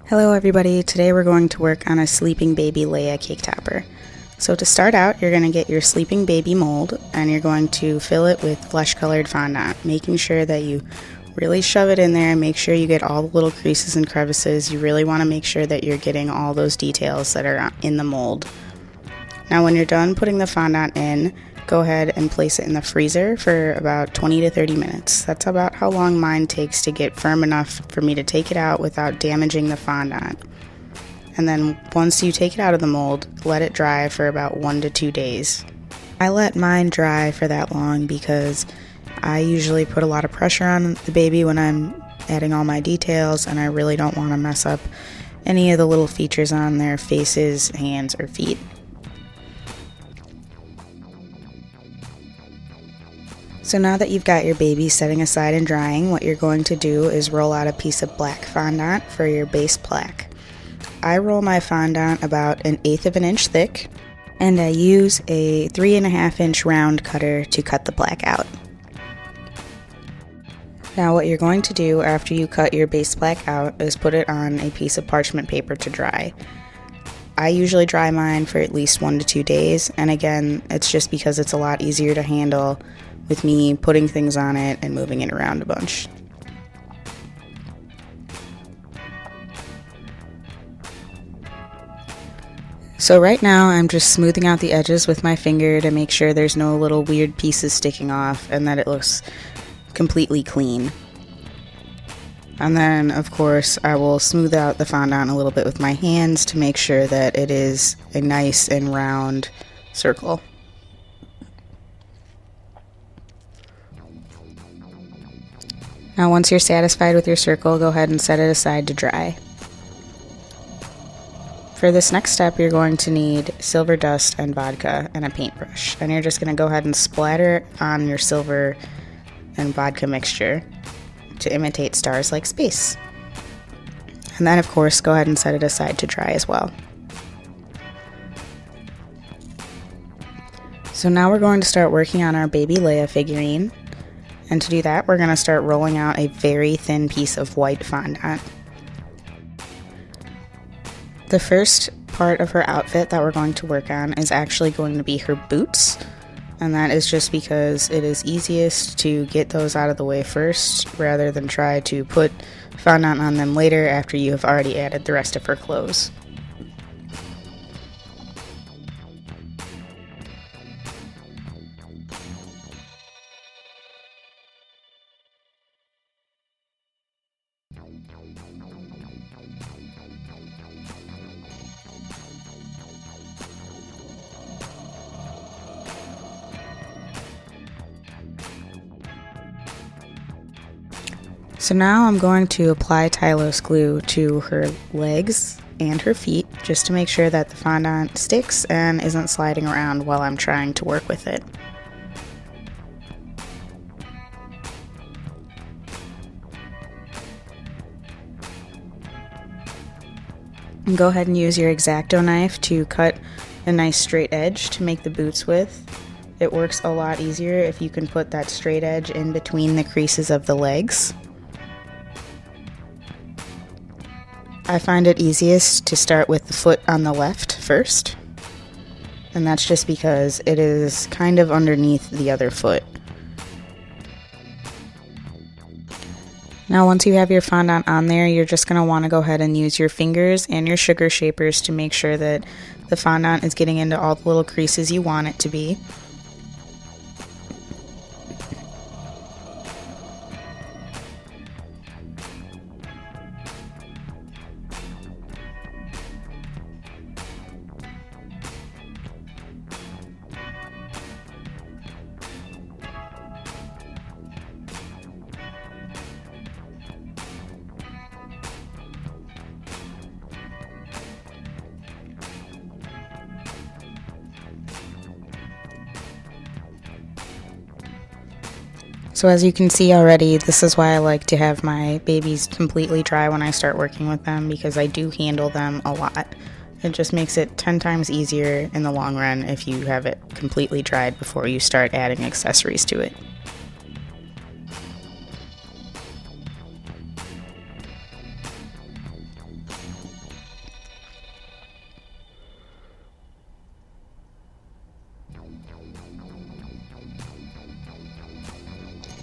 Hello everybody, today we're going to work on a sleeping baby Leia cake topper. So to start out, you're going to get your sleeping baby mold and you're going to fill it with flesh colored fondant, making sure that you really shove it in there and make sure you get all the little creases and crevices. You really want to make sure that you're getting all those details that are in the mold. Now when you're done putting the fondant in, go ahead and place it in the freezer for about 20 to 30 minutes. That's about how long mine takes to get firm enough for me to take it out without damaging the fondant. And then once you take it out of the mold, let it dry for about 1 to 2 days. I let mine dry for that long because I usually put a lot of pressure on the baby when I'm adding all my details, and I really don't want to mess up any of the little features on their faces, hands, or feet. So now that you've got your baby setting aside and drying, what you're going to do is roll out a piece of black fondant for your base plaque. I roll my fondant about 1/8 of an inch thick, and I use a 3.5 inch round cutter to cut the plaque out. Now what you're going to do after you cut your base plaque out is put it on a piece of parchment paper to dry. I usually dry mine for at least 1 to 2 days, and again, it's just because it's a lot easier to handle with me putting things on it and moving it around a bunch. So right now I'm just smoothing out the edges with my finger to make sure there's no little weird pieces sticking off and that it looks completely clean. And then of course I will smooth out the fondant a little bit with my hands to make sure that it is a nice and round circle. Now once you're satisfied with your circle, go ahead and set it aside to dry. For this next step, you're going to need silver dust and vodka and a paintbrush. And you're just going to go ahead and splatter on your silver and vodka mixture to imitate stars like space. And then of course, go ahead and set it aside to dry as well. So now we're going to start working on our Baby Leia figurine. And to do that, we're going to start rolling out a very thin piece of white fondant. The first part of her outfit that we're going to work on is actually going to be her boots. And that is just because it is easiest to get those out of the way first, rather than try to put fondant on them later after you have already added the rest of her clothes. So now I'm going to apply tylose glue to her legs and her feet just to make sure that the fondant sticks and isn't sliding around while I'm trying to work with it. And go ahead and use your X-acto knife to cut a nice straight edge to make the boots with. It works a lot easier if you can put that straight edge in between the creases of the legs. I find it easiest to start with the foot on the left first, and that's just because it is kind of underneath the other foot. Now once you have your fondant on there, you're just going to want to go ahead and use your fingers and your sugar shapers to make sure that the fondant is getting into all the little creases you want it to be. So as you can see already, this is why I like to have my babies completely dry when I start working with them, because I do handle them a lot. It just makes it 10 times easier in the long run if you have it completely dried before you start adding accessories to it.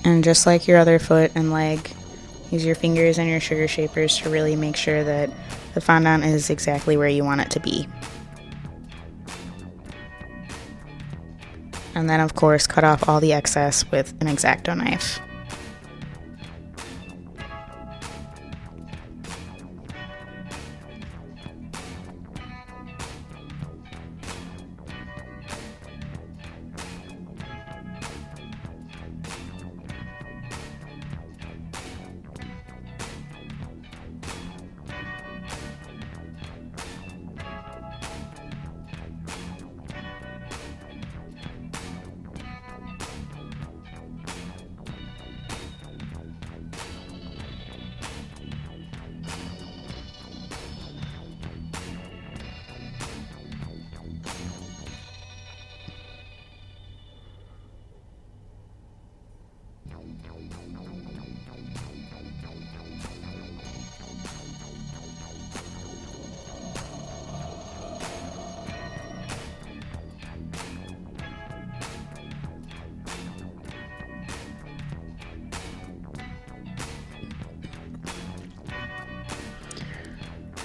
And just like your other foot and leg, use your fingers and your sugar shapers to really make sure that the fondant is exactly where you want it to be. And then of course cut off all the excess with an X-acto knife.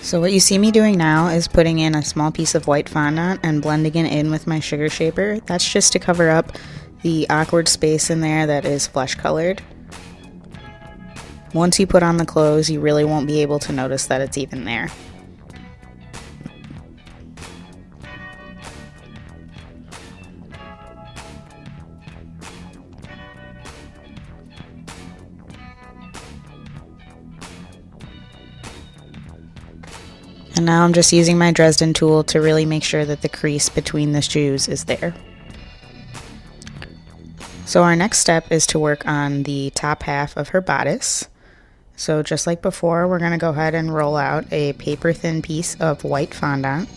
So what you see me doing now is putting in a small piece of white fondant and blending it in with my sugar shaper. That's just to cover up the awkward space in there that is flesh colored. Once you put on the clothes, you really won't be able to notice that it's even there. And now I'm just using my Dresden tool to really make sure that the crease between the shoes is there. So our next step is to work on the top half of her bodice. So just like before, we're going to go ahead and roll out a paper thin piece of white fondant.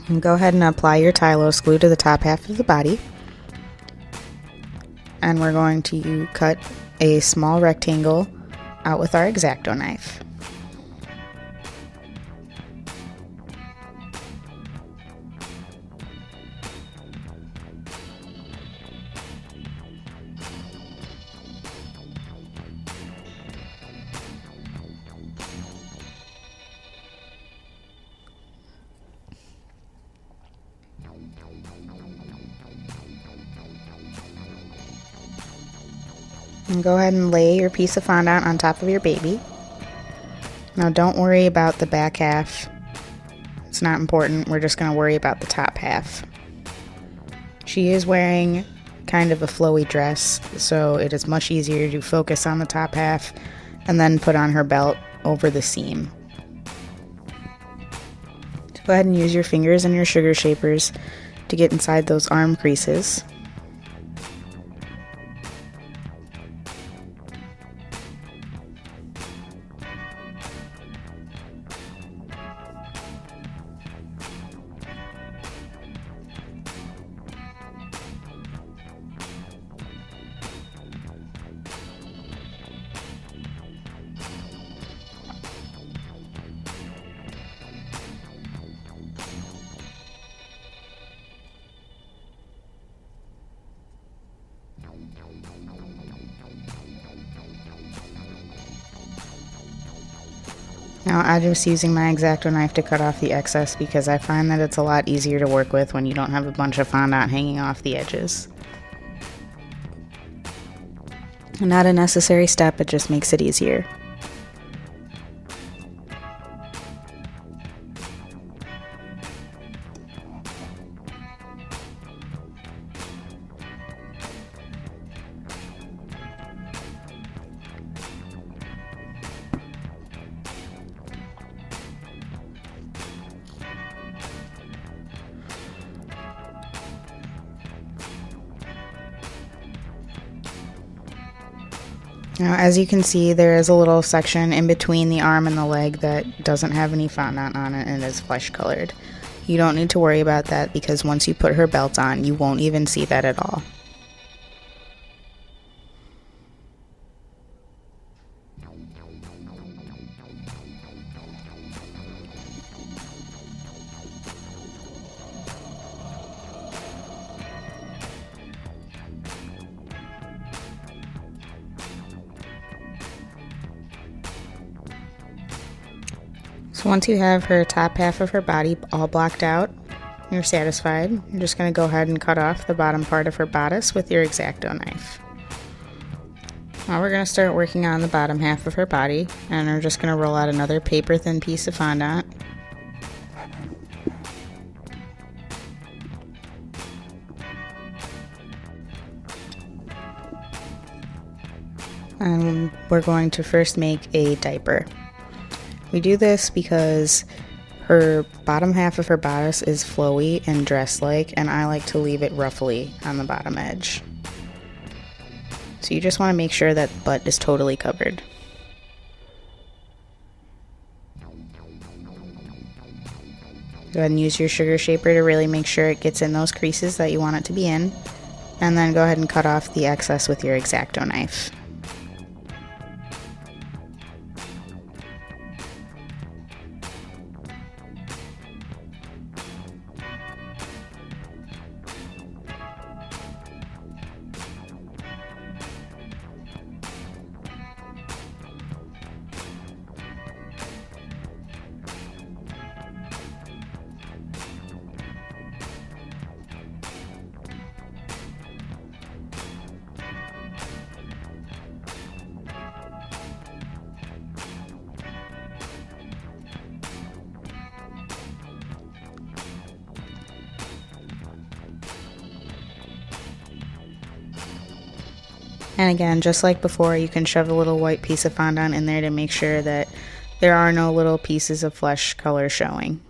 And go ahead and apply your tylose glue to the top half of the body. And we're going to cut a small rectangle out with our X-acto knife. And go ahead and lay your piece of fondant on top of your baby. Now don't worry about the back half. It's not important. We're just going to worry about the top half. She is wearing kind of a flowy dress, so it is much easier to focus on the top half and then put on her belt over the seam. So go ahead and use your fingers and your sugar shapers to get inside those arm creases. Now I'm just using my X-acto knife to cut off the excess because I find that it's a lot easier to work with when you don't have a bunch of fondant hanging off the edges. Not a necessary step, it just makes it easier. Now, as you can see, there is a little section in between the arm and the leg that doesn't have any fondant on it and is flesh colored. You don't need to worry about that because once you put her belt on, you won't even see that at all. So once you have her top half of her body all blocked out, you're satisfied, you're just going to go ahead and cut off the bottom part of her bodice with your X-acto knife. Now we're going to start working on the bottom half of her body, and we're just going to roll out another paper thin piece of fondant. And we're going to first make a diaper. We do this because her bottom half of her bodice is flowy and dress-like, and I like to leave it ruffly on the bottom edge. So you just want to make sure that butt is totally covered. Go ahead and use your sugar shaper to really make sure it gets in those creases that you want it to be in, and then go ahead and cut off the excess with your X-acto knife. And again, just like before, you can shove a little white piece of fondant in there to make sure that there are no little pieces of flesh color showing.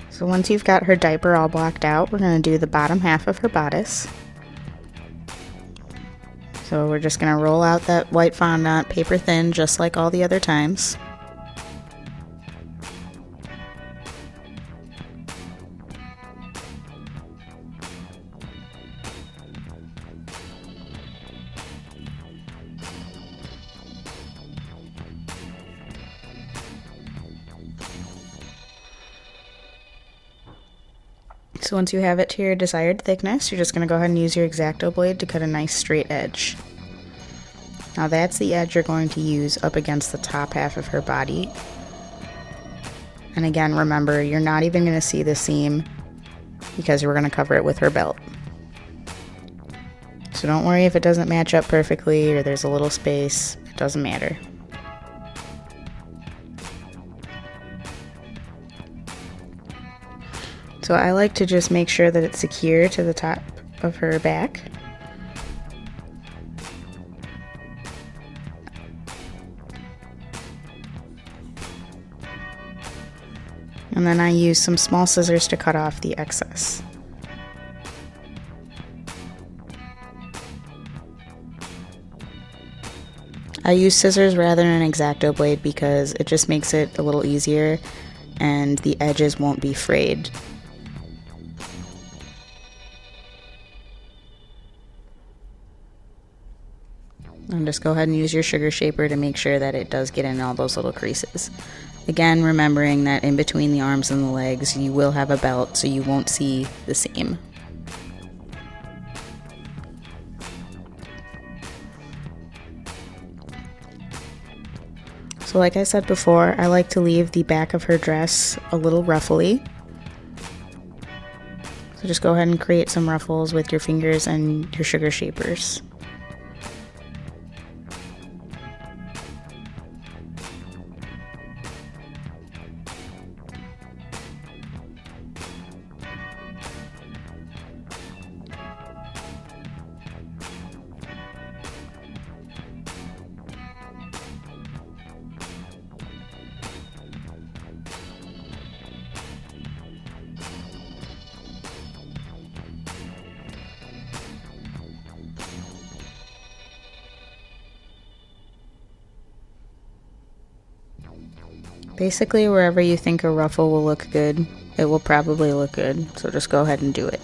So once you've got her diaper all blocked out, we're going to do the bottom half of her bodice. So we're just going to roll out that white fondant paper thin just like all the other times. So once you have it to your desired thickness, you're just going to go ahead and use your X-acto blade to cut a nice straight edge. Now that's the edge you're going to use up against the top half of her body. And again, remember, you're not even going to see the seam because we're going to cover it with her belt. So don't worry if it doesn't match up perfectly or there's a little space, it doesn't matter. So I like to just make sure that it's secure to the top of her back. And then I use some small scissors to cut off the excess. I use scissors rather than an X-acto blade because it just makes it a little easier and the edges won't be frayed. And just go ahead and use your sugar shaper to make sure that it does get in all those little creases. Again, remembering that in between the arms and the legs, you will have a belt, so you won't see the seam. So like I said before, I like to leave the back of her dress a little ruffly. So just go ahead and create some ruffles with your fingers and your sugar shapers. Basically, wherever you think a ruffle will look good, it will probably look good, so just go ahead and do it.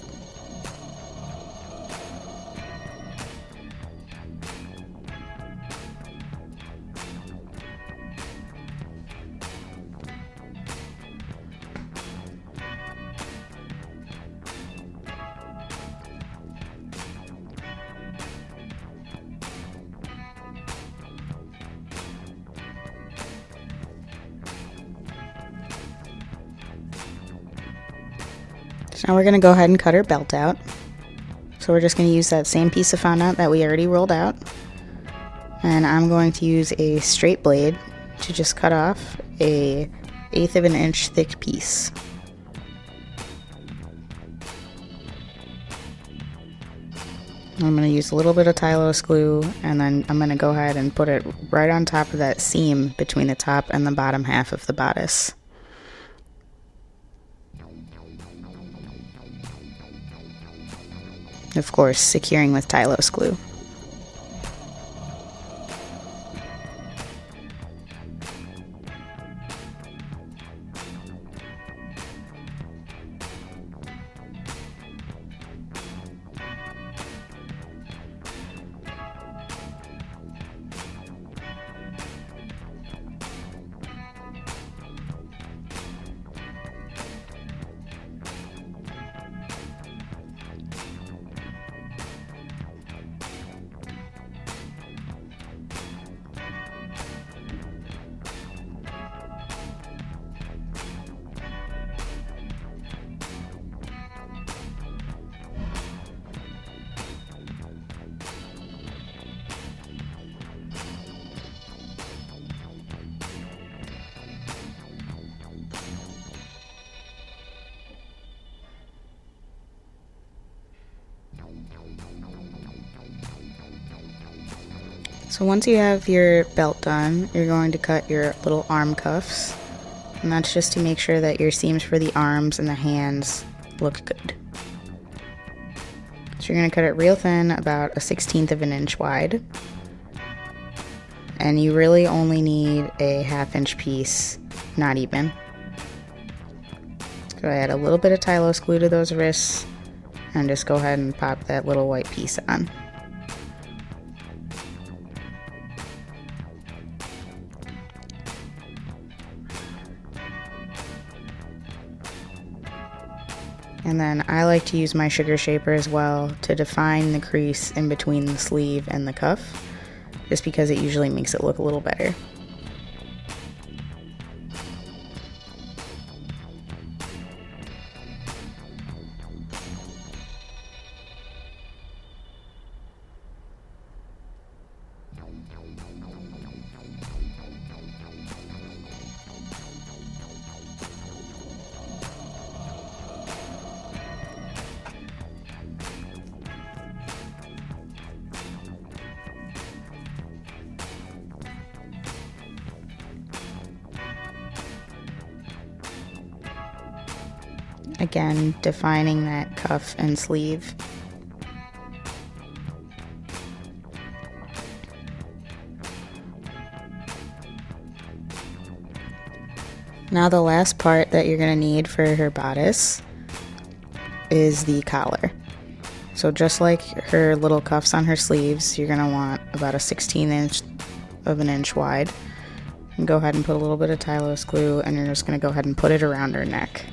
So now we're going to go ahead and cut our belt out. So we're just going to use that same piece of fondant that we already rolled out. And I'm going to use a straight blade to just cut off a 1/8 of an inch thick piece. I'm going to use a little bit of tylose glue, and then I'm going to go ahead and put it right on top of that seam between the top and the bottom half of the bodice. Of course, securing with tylose glue. So once you have your belt done, you're going to cut your little arm cuffs, and that's just to make sure that your seams for the arms and the hands look good. So you're going to cut it real thin, about a 1/16 of an inch wide, and you really only need a 1/2 inch piece, not even. So I add a little bit of tylose glue to those wrists, and just go ahead and pop that little white piece on. And then I like to use my sugar shaper as well to define the crease in between the sleeve and the cuff, just because it usually makes it look a little better. Again, defining that cuff and sleeve. Now the last part that you're going to need for her bodice is the collar. So just like her little cuffs on her sleeves, you're going to want about a 1/16 of an inch wide. And go ahead and put a little bit of tylose glue, and you're just going to go ahead and put it around her neck.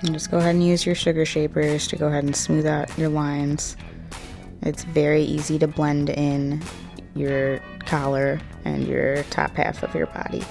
And just go ahead and use your sugar shapers to go ahead and smooth out your lines. It's very easy to blend in your collar and your top half of your body.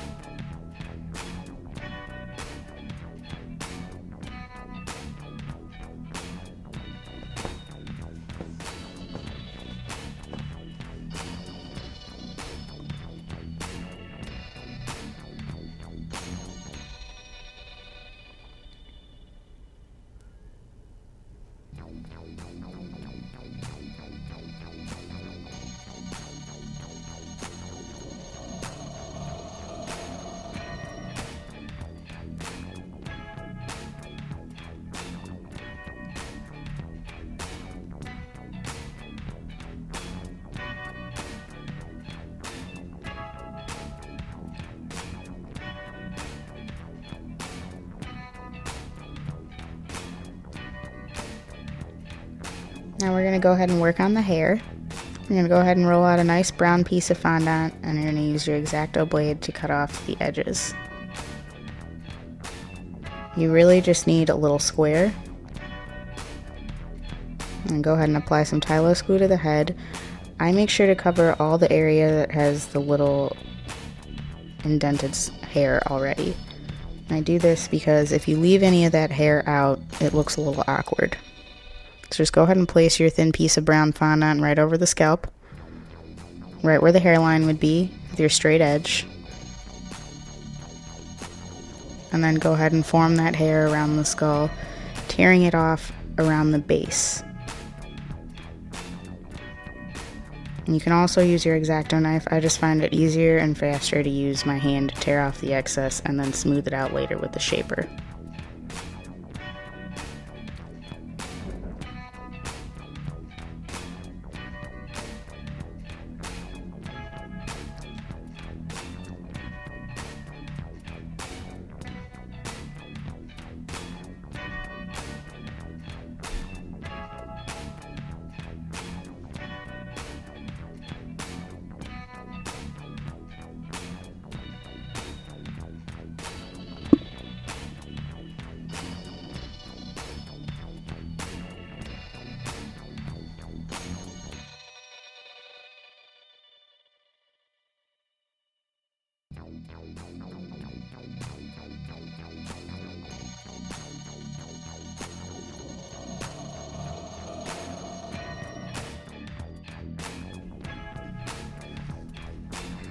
Now we're going to go ahead and work on the hair. You're going to go ahead and roll out a nice brown piece of fondant, and you're going to use your X-acto blade to cut off the edges. You really just need a little square. And go ahead and apply some tylose glue to the head. I make sure to cover all the area that has the little indented hair already. And I do this because if you leave any of that hair out, it looks a little awkward. So just go ahead and place your thin piece of brown fondant right over the scalp, right where the hairline would be with your straight edge. And then go ahead and form that hair around the skull, tearing it off around the base. And you can also use your X-acto knife. I just find it easier and faster to use my hand to tear off the excess and then smooth it out later with the shaper.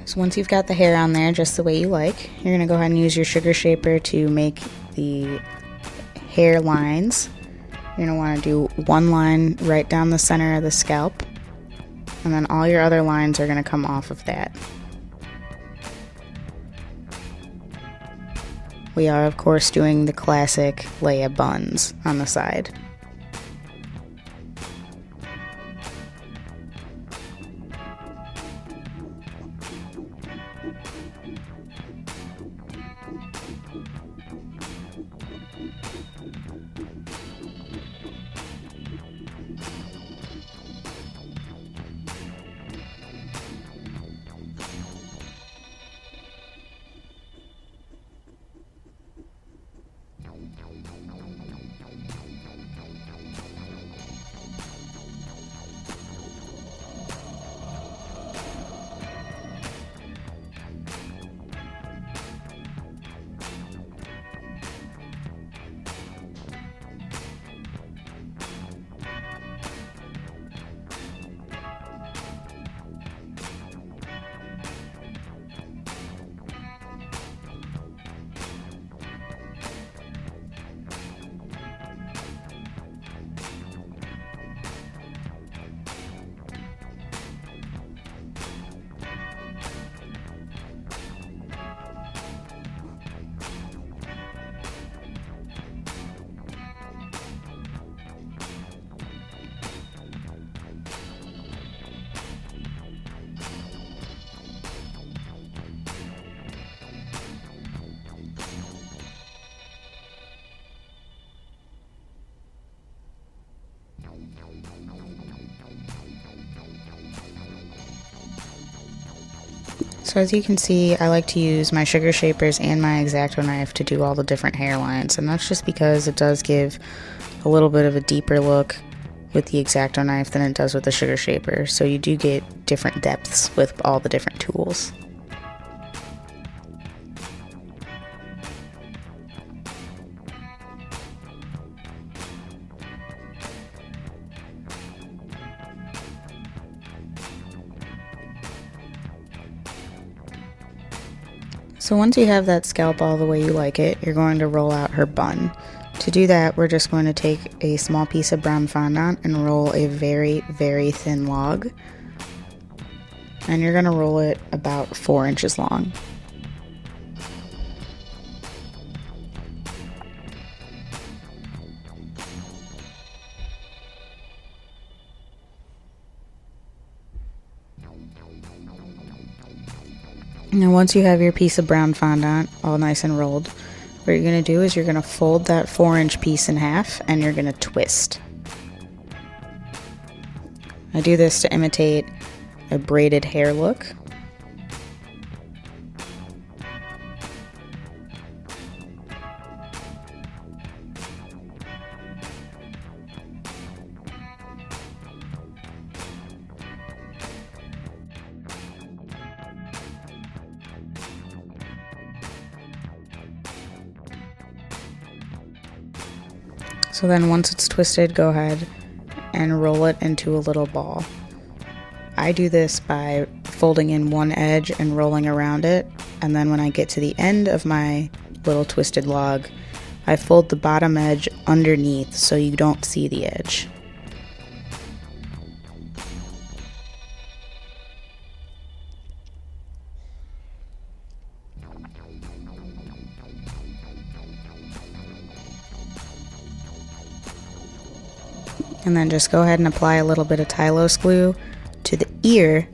So once you've got the hair on there just the way you like, you're going to go ahead and use your sugar shaper to make the hair lines. You're going to want to do one line right down the center of the scalp, and then all your other lines are going to come off of that. We are, of course, doing the classic Leia buns on the side. So as you can see, I like to use my sugar shapers and my X-acto knife to do all the different hairlines, and that's just because it does give a little bit of a deeper look with the X-acto knife than it does with the sugar shaper, so you do get different depths with all the different tools. So once you have that scalp all the way you like it, you're going to roll out her bun. To do that, we're just going to take a small piece of brown fondant and roll a very, very thin log. And you're going to roll it about 4 inches long. Now once you have your piece of brown fondant all nice and rolled, what you're going to do is you're going to fold that 4-inch piece in half and you're going to twist. I do this to imitate a braided hair look. So then once it's twisted, go ahead and roll it into a little ball. I do this by folding in one edge and rolling around it, and then when I get to the end of my little twisted log, I fold the bottom edge underneath so you don't see the edge. And then just go ahead and apply a little bit of tylose glue to the ear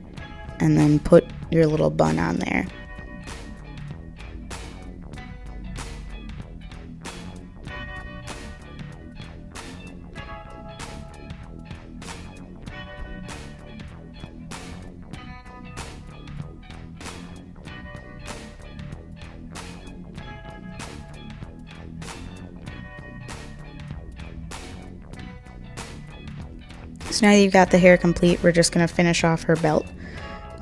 and then put your little bun on there. So now that you've got the hair complete, we're just going to finish off her belt.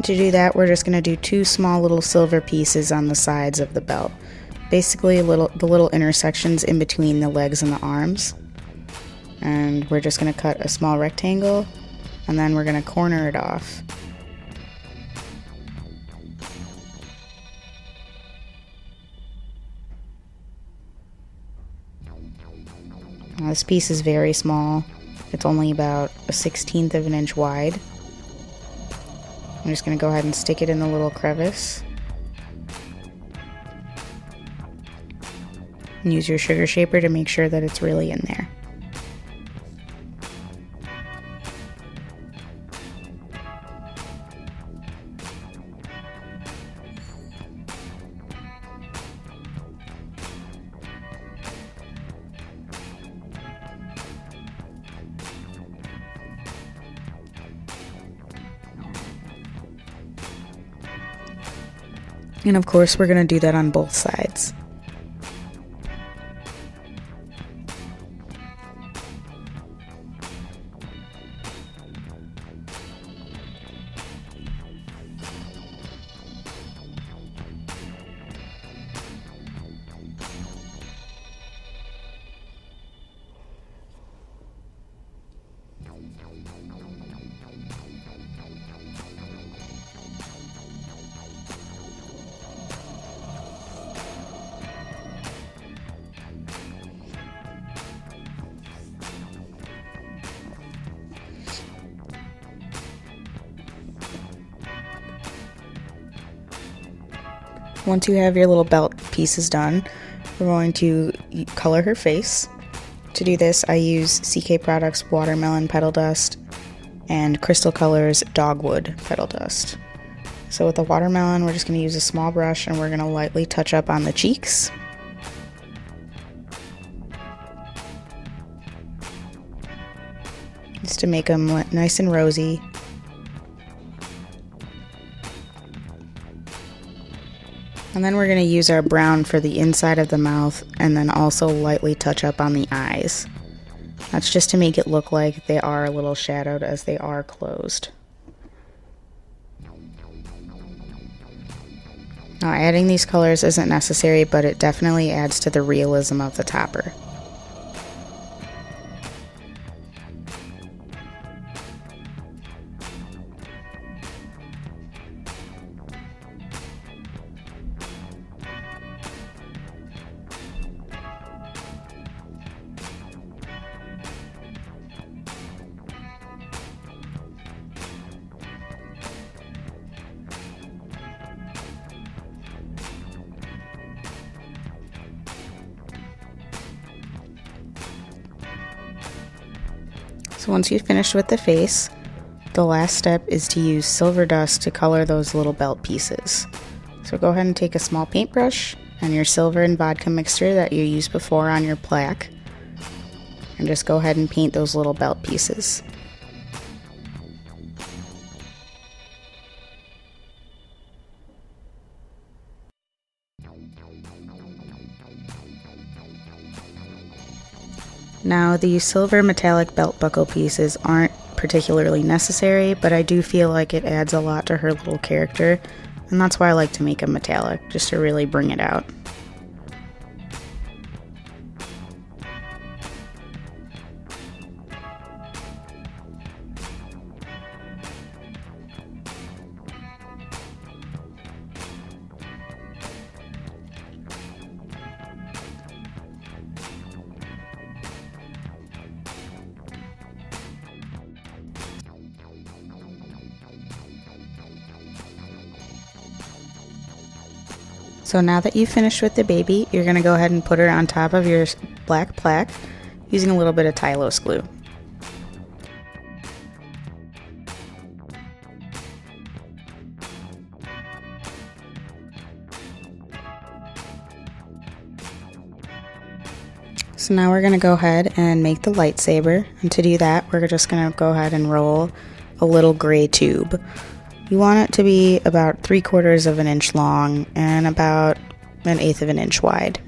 To do that, we're just going to do 2 small little silver pieces on the sides of the belt. Basically, the little intersections in between the legs and the arms. And we're just going to cut a small rectangle, and then we're going to corner it off. Now, this piece is very small. It's only about a 1/16 of an inch wide. I'm just going to go ahead and stick it in the little crevice. And use your sugar shaper to make sure that it's really in there. And of course, we're going to do that on both sides. Once you have your little belt pieces done, we're going to color her face. To do this, I use CK Products Watermelon Petal Dust and Crystal Colors Dogwood Petal Dust. So with the watermelon, we're just going to use a small brush and we're going to lightly touch up on the cheeks. Just to make them nice and rosy. And then we're going to use our brown for the inside of the mouth and then also lightly touch up on the eyes. That's just to make it look like they are a little shadowed as they are closed. Now, adding these colors isn't necessary, but it definitely adds to the realism of the topper. So once you've finished with the face, the last step is to use silver dust to color those little belt pieces. So go ahead and take a small paintbrush and your silver and vodka mixture that you used before on your plaque, and just go ahead and paint those little belt pieces. Now, the silver metallic belt buckle pieces aren't particularly necessary, but I do feel like it adds a lot to her little character, and that's why I like to make them metallic, just to really bring it out. So now that you've finished with the baby, you're going to go ahead and put her on top of your black plaque using a little bit of tylose glue. So now we're going to go ahead and make the lightsaber, and to do that we're just going to go ahead and roll a little gray tube. You want it to be about 3/4 of an inch long and about 1/8 of an inch wide.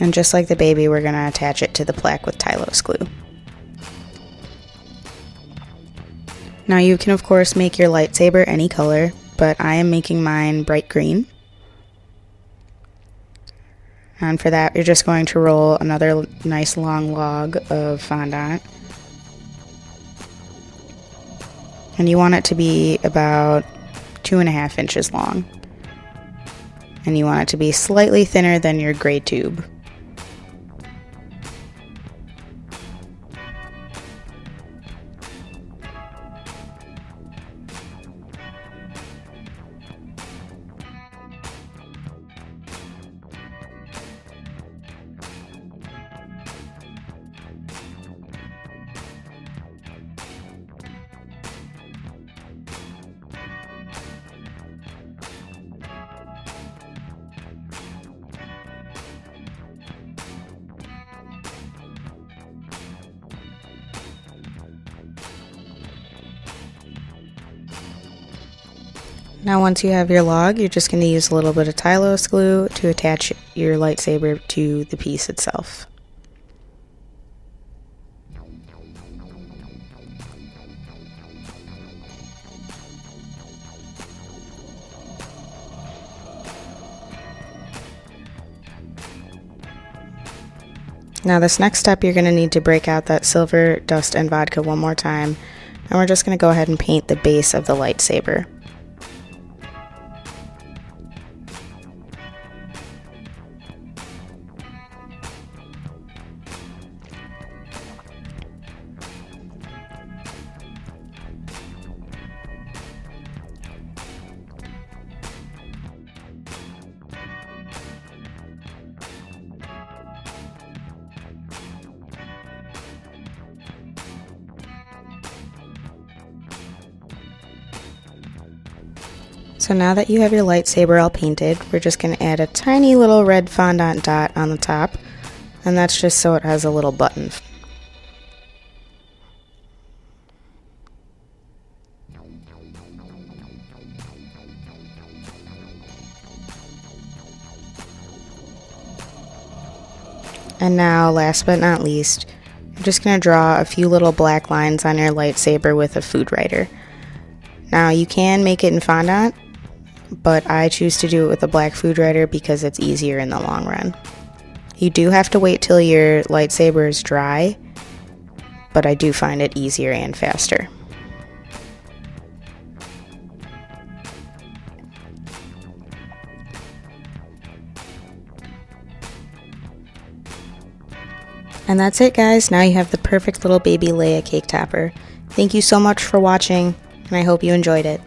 And just like the baby, we're going to attach it to the plaque with tylose glue. Now you can of course make your lightsaber any color, but I am making mine bright green. And for that, you're just going to roll another nice long log of fondant. And you want it to be about 2.5 inches long. And you want it to be slightly thinner than your gray tube. Now once you have your log, you're just going to use a little bit of tylose glue to attach your lightsaber to the piece itself. Now this next step, you're going to need to break out that silver dust and vodka one more time, and we're just going to go ahead and paint the base of the lightsaber. So now that you have your lightsaber all painted, we're just going to add a tiny little red fondant dot on the top, and that's just so it has a little button. And now, last but not least, you're just going to draw a few little black lines on your lightsaber with a food writer. Now you can make it in fondant, but I choose to do it with a black food writer because it's easier in the long run. You do have to wait till your lightsaber is dry, but I do find it easier and faster. And that's it, guys. Now you have the perfect little Baby Leia cake topper. Thank you so much for watching, and I hope you enjoyed it.